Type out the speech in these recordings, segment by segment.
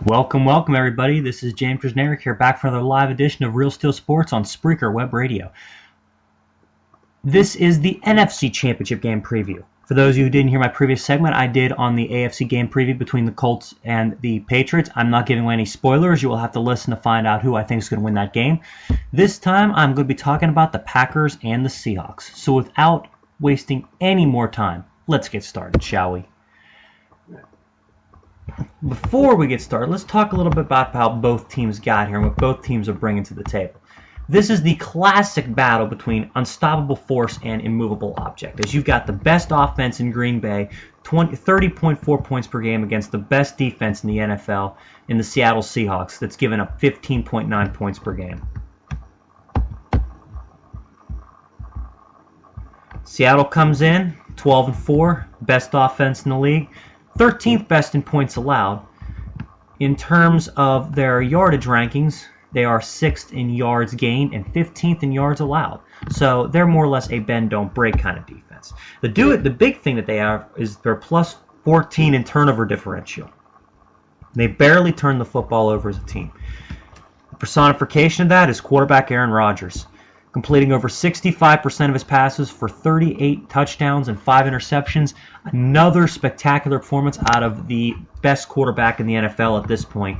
Welcome everybody. This is James Krasnerick here, back for another live edition of Real Steel Sports on Spreaker Web Radio. This is the NFC Championship Game Preview. For those of you who didn't hear my previous segment, I did on the AFC Game Preview between the Colts and the Patriots. I'm not giving away any spoilers. You will have to listen to find out who I think is going to win that game. This time, I'm going to be talking about the Packers and the Seahawks. So without wasting any more time, let's get started, shall we? Before we get started, let's talk a little bit about how both teams got here and what both teams are bringing to the table. This is the classic battle between unstoppable force and immovable object, as you've got the best offense in Green Bay, 30.4 points per game, against the best defense in the NFL in the Seattle Seahawks, that's given up 15.9 points per game. Seattle comes in 12-4, best offense in the league, 13th best in points allowed. In terms of their yardage rankings, they are 6th in yards gained and 15th in yards allowed. So they're more or less a bend-don't-break kind of defense. The big thing that they have is their plus 14 in turnover differential. They barely turn the football over as a team. The personification of that is quarterback Aaron Rodgers, completing over 65% of his passes for 38 touchdowns and 5 interceptions. Another spectacular performance out of the best quarterback in the NFL at this point.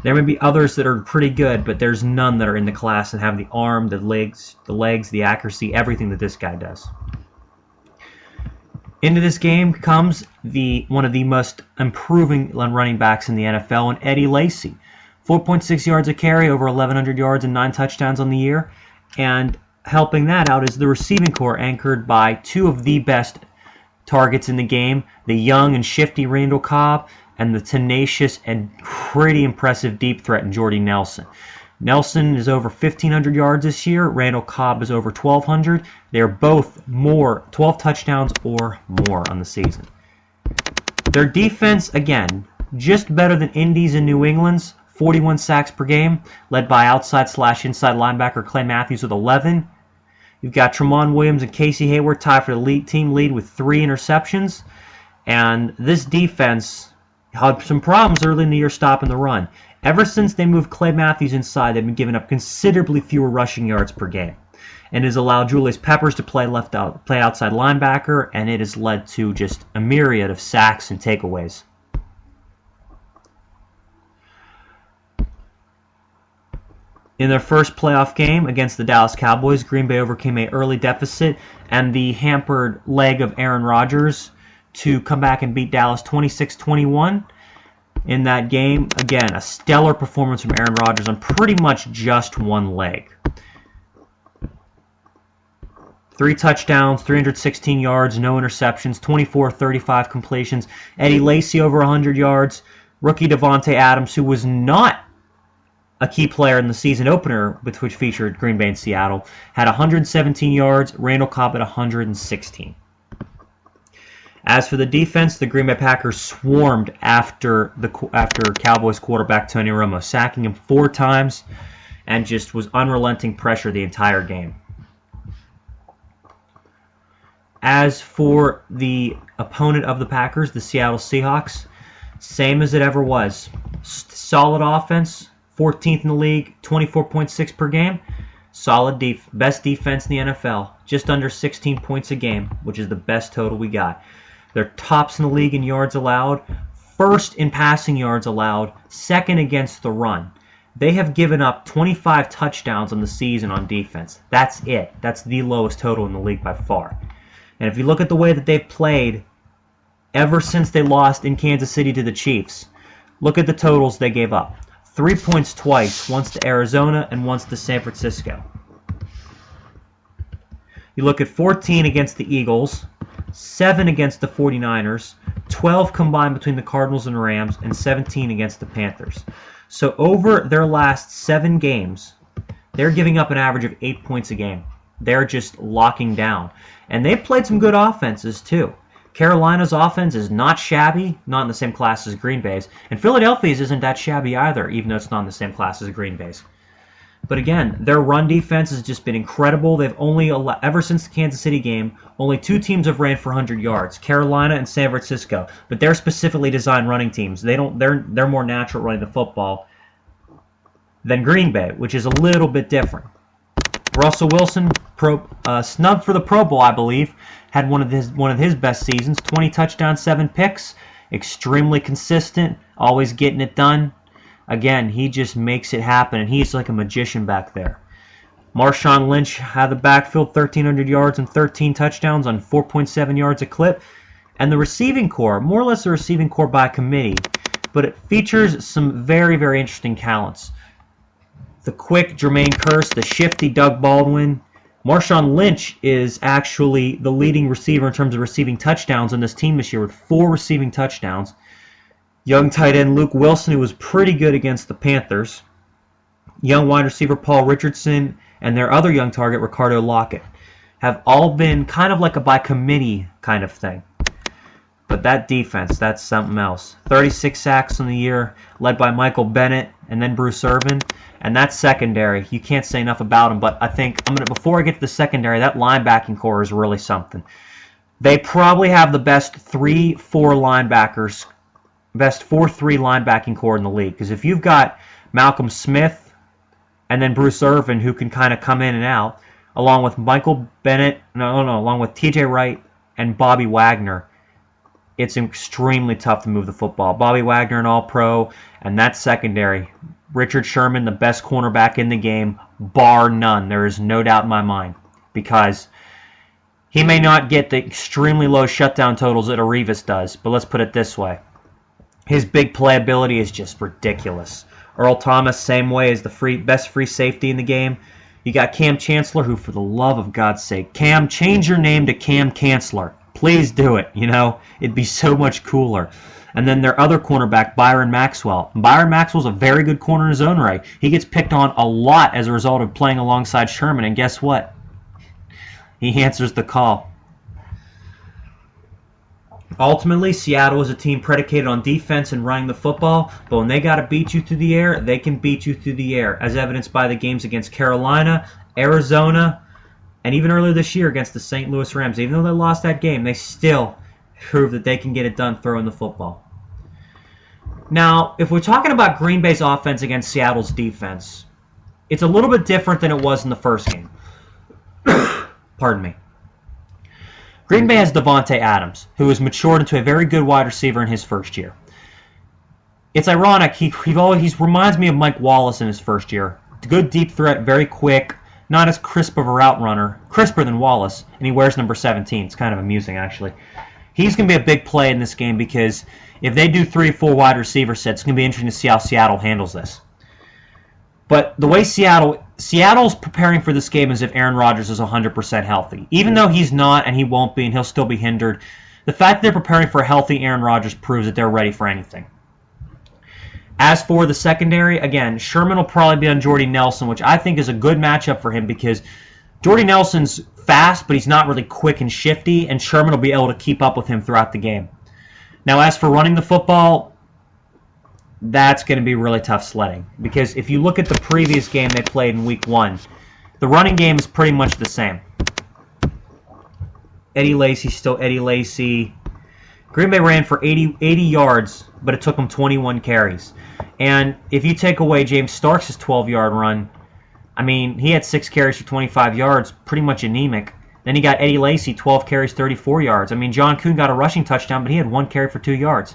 There may be others that are pretty good, but there's none that are in the class and have the arm, the legs, the accuracy, everything that this guy does. Into this game comes one of the most improving running backs in the NFL, and Eddie Lacy. 4.6 yards a carry, over 1,100 yards and 9 touchdowns on the year. And helping that out is the receiving corps, anchored by two of the best targets in the game, the young and shifty Randall Cobb and the tenacious and pretty impressive deep threat in Jordy Nelson. Nelson is over 1,500 yards this year. Randall Cobb is over 1,200. They're both 12 touchdowns or more on the season. Their defense, again, just better than Indy's and New England's. 41 sacks per game, led by outside/inside linebacker Clay Matthews with 11. You've got Tramon Williams and Casey Hayward tied for the team lead with 3 interceptions. And this defense had some problems early in the year stopping the run. Ever since they moved Clay Matthews inside, they've been giving up considerably fewer rushing yards per game. And it has allowed Julius Peppers to play outside linebacker, and it has led to just a myriad of sacks and takeaways. In their first playoff game against the Dallas Cowboys, Green Bay overcame an early deficit and the hampered leg of Aaron Rodgers to come back and beat Dallas 26-21. In that game, again, a stellar performance from Aaron Rodgers on pretty much just one leg. 3 touchdowns, 316 yards, no interceptions, 24-35 completions. Eddie Lacy over 100 yards. Rookie Devontae Adams, who was not a key player in the season opener, which featured Green Bay and Seattle, had 117 yards, Randall Cobb at 116. As for the defense, the Green Bay Packers swarmed after Cowboys quarterback Tony Romo, sacking him 4 times and just was unrelenting pressure the entire game. As for the opponent of the Packers, the Seattle Seahawks, same as it ever was. Solid offense, 14th in the league, 24.6 per game. Solid best defense in the NFL, just under 16 points a game, which is the best total we got. They're tops in the league in yards allowed, first in passing yards allowed, second against the run. They have given up 25 touchdowns on the season on defense. That's it. That's the lowest total in the league by far. And if you look at the way that they've played ever since they lost in Kansas City to the Chiefs, look at the totals they gave up. 3 points twice, once to Arizona and once to San Francisco. You look at 14 against the Eagles, 7 against the 49ers, 12 combined between the Cardinals and Rams, and 17 against the Panthers. So over their last 7 games, they're giving up an average of 8 points a game. They're just locking down. And they've played some good offenses too. Carolina's offense is not shabby, not in the same class as Green Bay's. And Philadelphia's isn't that shabby either, even though it's not in the same class as Green Bay's. But again, their run defense has just been incredible. They've only, ever since the Kansas City game, only 2 teams have ran for 100 yards, Carolina and San Francisco. But they're specifically designed running teams. They're more natural running the football than Green Bay, which is a little bit different. Russell Wilson, snubbed for the Pro Bowl, I believe, had one of his best seasons. 20 touchdowns, 7 picks, extremely consistent, always getting it done. Again, he just makes it happen, and he's like a magician back there. Marshawn Lynch had the backfield, 1,300 yards and 13 touchdowns on 4.7 yards a clip. And the receiving core, more or less a receiving core by committee, but it features some very, very interesting talents. The quick Jermaine Kearse, the shifty Doug Baldwin. Marshawn Lynch is actually the leading receiver in terms of receiving touchdowns on this team this year with 4 receiving touchdowns. Young tight end Luke Wilson, who was pretty good against the Panthers. Young wide receiver Paul Richardson and their other young target, Ricardo Lockett, have all been kind of like a by committee kind of thing. But that defense, that's something else. 36 sacks on the year, led by Michael Bennett and then Bruce Irvin. And that secondary, you can't say enough about them. But I think before I get to the secondary, that linebacking core is really something. They probably have the best 3-4 linebackers. Best 4-3 linebacking core in the league. Because if you've got Malcolm Smith and then Bruce Irvin, who can kind of come in and out, along with Michael Bennett, along with TJ Wright and Bobby Wagner, it's extremely tough to move the football. Bobby Wagner, an All-Pro, and that secondary. Richard Sherman, the best cornerback in the game, bar none. There is no doubt in my mind. Because he may not get the extremely low shutdown totals that Arrivas does, but let's put it this way. His big playability is just ridiculous. Earl Thomas, same way, is the best free safety in the game. You got Cam Chancellor, who, for the love of God's sake, Cam, change your name to Cam Chancellor. Please do it, It'd be so much cooler. And then their other cornerback, Byron Maxwell. Byron Maxwell's a very good corner in his own right. He gets picked on a lot as a result of playing alongside Sherman, and guess what? He answers the call. Ultimately, Seattle is a team predicated on defense and running the football, but when they got to beat you through the air, they can beat you through the air, as evidenced by the games against Carolina, Arizona, and even earlier this year against the St. Louis Rams. Even though they lost that game, they still prove that they can get it done throwing the football. Now, if we're talking about Green Bay's offense against Seattle's defense, it's a little bit different than it was in the first game. Pardon me. Green Bay has Devontae Adams, who has matured into a very good wide receiver in his first year. It's ironic, he reminds me of Mike Wallace in his first year. Good deep threat, very quick, not as crisp of a route runner, crisper than Wallace, and he wears number 17. It's kind of amusing, actually. He's going to be a big play in this game because if they do 3-4 wide receiver sets, it's going to be interesting to see how Seattle handles this. But the way Seattle's preparing for this game as if Aaron Rodgers is 100% healthy. Even though he's not and he won't be and he'll still be hindered, the fact that they're preparing for a healthy Aaron Rodgers proves that they're ready for anything. As for the secondary, again, Sherman will probably be on Jordy Nelson, which I think is a good matchup for him because Jordy Nelson's fast, but he's not really quick and shifty, and Sherman will be able to keep up with him throughout the game. Now, as for running the football, that's going to be really tough sledding. Because if you look at the previous game they played in Week 1, the running game is pretty much the same. Eddie Lacy's still Eddie Lacy. Green Bay ran for 80 yards, but it took them 21 carries. And if you take away James Starks' 12-yard run, I mean, he had 6 carries for 25 yards, pretty much anemic. Then he got Eddie Lacy, 12 carries, 34 yards. I mean, John Kuhn got a rushing touchdown, but he had 1 carry for 2 yards.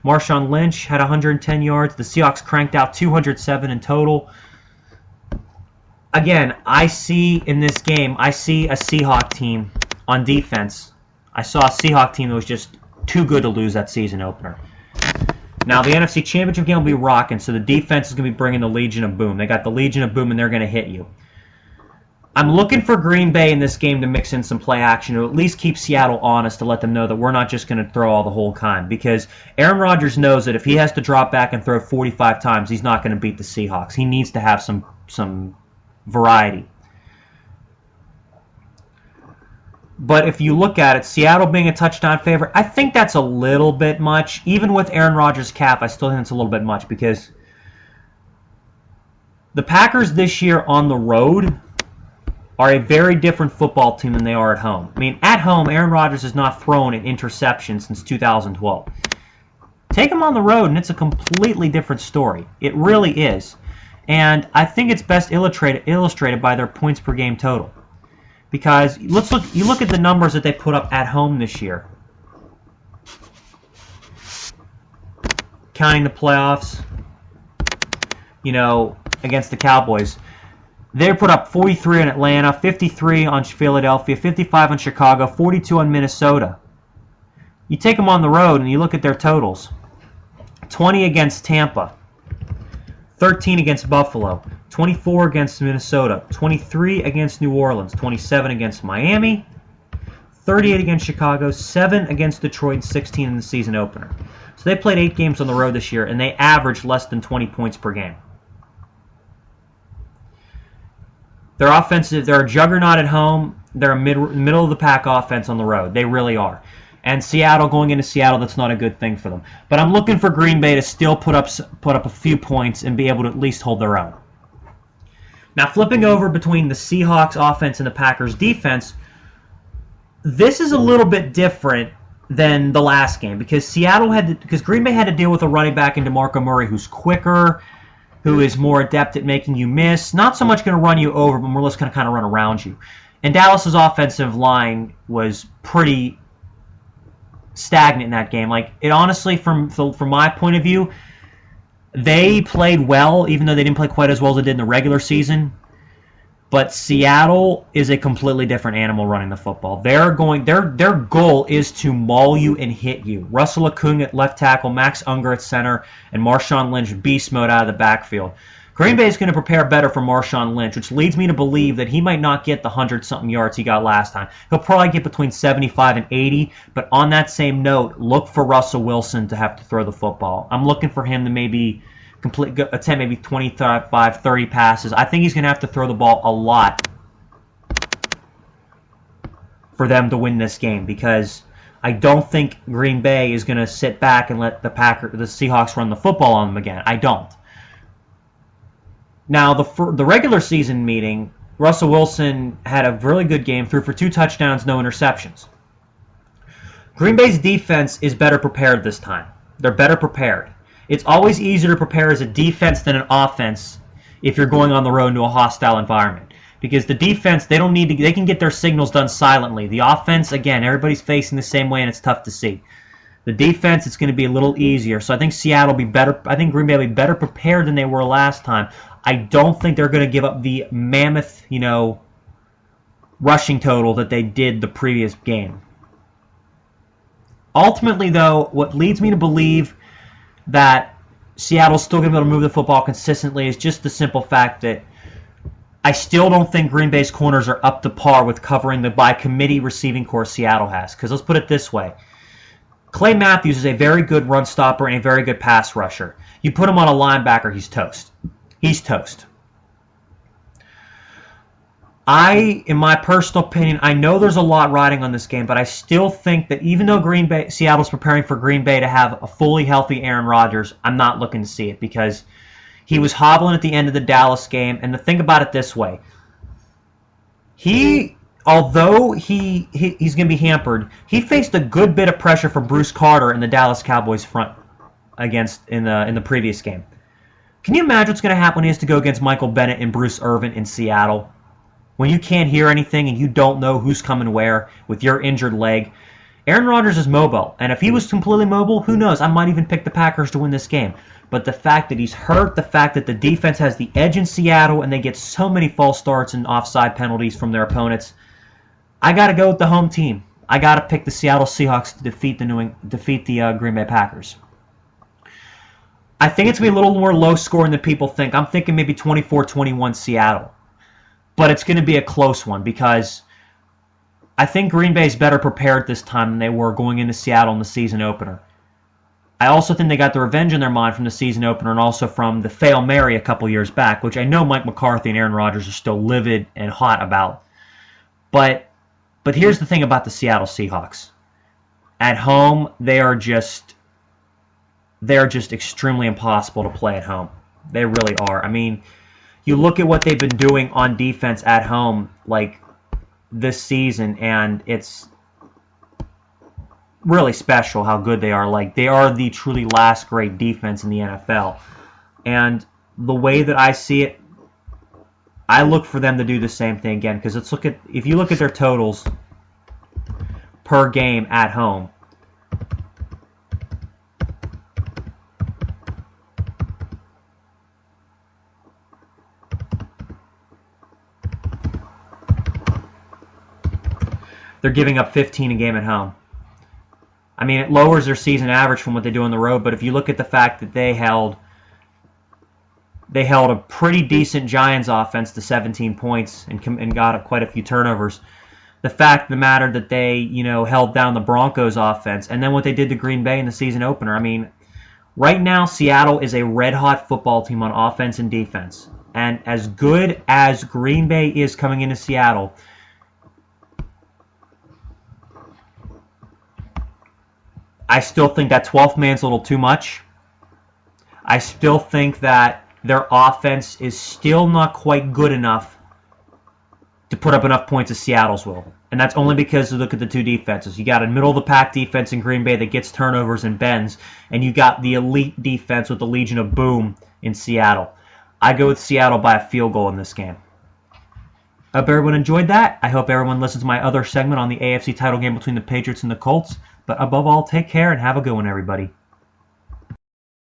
Marshawn Lynch had 110 yards. The Seahawks cranked out 207 in total. Again, I see in this game, I see a Seahawk team on defense. I saw a Seahawk team that was just too good to lose that season opener. Now, the NFC Championship game will be rocking, so the defense is going to be bringing the Legion of Boom. They got the Legion of Boom, and they're going to hit you. I'm looking for Green Bay in this game to mix in some play action to at least keep Seattle honest to let them know that we're not just going to throw all the whole time. Because Aaron Rodgers knows that if he has to drop back and throw 45 times, he's not going to beat the Seahawks. He needs to have some variety. But if you look at it, Seattle being a touchdown favorite, I think that's a little bit much. Even with Aaron Rodgers' cap, I still think it's a little bit much because The Packers this year on the road are a very different football team than they are at home. I mean, at home, Aaron Rodgers has not thrown an interception since 2012. Take him on the road, and it's a completely different story. It really is. And I think it's best illustrated by their points per game total. Because you look at the numbers that they put up at home this year. Counting the playoffs, against the Cowboys. They put up 43 on Atlanta, 53 on Philadelphia, 55 on Chicago, 42 on Minnesota. You take them on the road and you look at their totals. 20 against Tampa, 13 against Buffalo, 24 against Minnesota, 23 against New Orleans, 27 against Miami, 38 against Chicago, 7 against Detroit, and 16 in the season opener. So they played 8 games on the road this year, and they averaged less than 20 points per game. They're offensive. They're a juggernaut at home. They're a middle of the pack offense on the road. They really are. And Seattle, going into Seattle, that's not a good thing for them. But I'm looking for Green Bay to still put up a few points and be able to at least hold their own. Now, flipping over between the Seahawks offense and the Packers defense, this is a little bit different than the last game because Green Bay had to deal with a running back in DeMarco Murray who's quicker, who is more adept at making you miss. Not so much going to run you over, but more or less going to kind of run around you. And Dallas's offensive line was pretty stagnant in that game. Like, it honestly, from my point of view, they played well, even though they didn't play quite as well as they did in the regular season. But Seattle is a completely different animal running the football. Their goal is to maul you and hit you. Russell Okung at left tackle, Max Unger at center, and Marshawn Lynch beast mode out of the backfield. Green Bay is going to prepare better for Marshawn Lynch, which leads me to believe that he might not get the 100-something yards he got last time. He'll probably get between 75 and 80, but on that same note, look for Russell Wilson to have to throw the football. I'm looking for him to maybe attempt maybe 25, 30 passes. I think he's going to have to throw the ball a lot for them to win this game because I don't think Green Bay is going to sit back and let the Seahawks run the football on them again. I don't. Now, the regular season meeting, Russell Wilson had a really good game, threw for 2 touchdowns, no interceptions. Green Bay's defense is better prepared this time. They're better prepared. It's always easier to prepare as a defense than an offense if you're going on the road into a hostile environment. Because the defense, they can get their signals done silently. The offense, again, everybody's facing the same way and it's tough to see. The defense, it's going to be a little easier. So I think Seattle will be better. I think Green Bay will be better prepared than they were last time. I don't think they're going to give up the mammoth, rushing total that they did the previous game. Ultimately, though, what leads me to believe that Seattle's still going to be able to move the football consistently is just the simple fact that I still don't think Green Bay's corners are up to par with covering the by-committee receiving corps Seattle has. Because let's put it this way. Clay Matthews is a very good run stopper and a very good pass rusher. You put him on a linebacker, he's toast. He's toast. In my personal opinion, I know there's a lot riding on this game, but I still think that even though Seattle's preparing for Green Bay to have a fully healthy Aaron Rodgers, I'm not looking to see it because he was hobbling at the end of the Dallas game. And to think about it this way, although he's going to be hampered, he faced a good bit of pressure from Bruce Carter in the Dallas Cowboys front in the previous game. Can you imagine what's going to happen when he has to go against Michael Bennett and Bruce Irvin in Seattle? When you can't hear anything and you don't know who's coming where with your injured leg. Aaron Rodgers is mobile, and if he was completely mobile, who knows? I might even pick the Packers to win this game. But the fact that he's hurt, the fact that the defense has the edge in Seattle and they get so many false starts and offside penalties from their opponents, I got to go with the home team. I got to pick the Seattle Seahawks to defeat the Green Bay Packers. I think it's going to be a little more low scoring than people think. I'm thinking maybe 24-21 Seattle. But it's going to be a close one because I think Green Bay's better prepared this time than they were going into Seattle in the season opener. I also think they got the revenge in their mind from the season opener and also from the Fail Mary a couple years back, which I know Mike McCarthy and Aaron Rodgers are still livid and hot about. But here's the thing about the Seattle Seahawks. At home, they're just extremely impossible to play at home. They really are. I mean, you look at what they've been doing on defense at home, like this season, and it's really special how good they are. Like, they are the truly last great defense in the NFL. And the way that I see it, I look for them to do the same thing again, because if you look at their totals per game at home, they're giving up 15 a game at home. I mean, it lowers their season average from what they do on the road, but if you look at the fact that they held a pretty decent Giants offense to 17 points and got quite a few turnovers, the fact of the matter that they, held down the Broncos offense, and then what they did to Green Bay in the season opener. I mean, right now Seattle is a red-hot football team on offense and defense. And as good as Green Bay is coming into Seattle, I still think that 12th man's a little too much. I still think that their offense is still not quite good enough to put up enough points as Seattle's will. And that's only because you look at the two defenses. You got a middle-of-the-pack defense in Green Bay that gets turnovers and bends, and you got the elite defense with the Legion of Boom in Seattle. I go with Seattle by a field goal in this game. I hope everyone enjoyed that. I hope everyone listens to my other segment on the AFC title game between the Patriots and the Colts. But above all, take care and have a good one, everybody.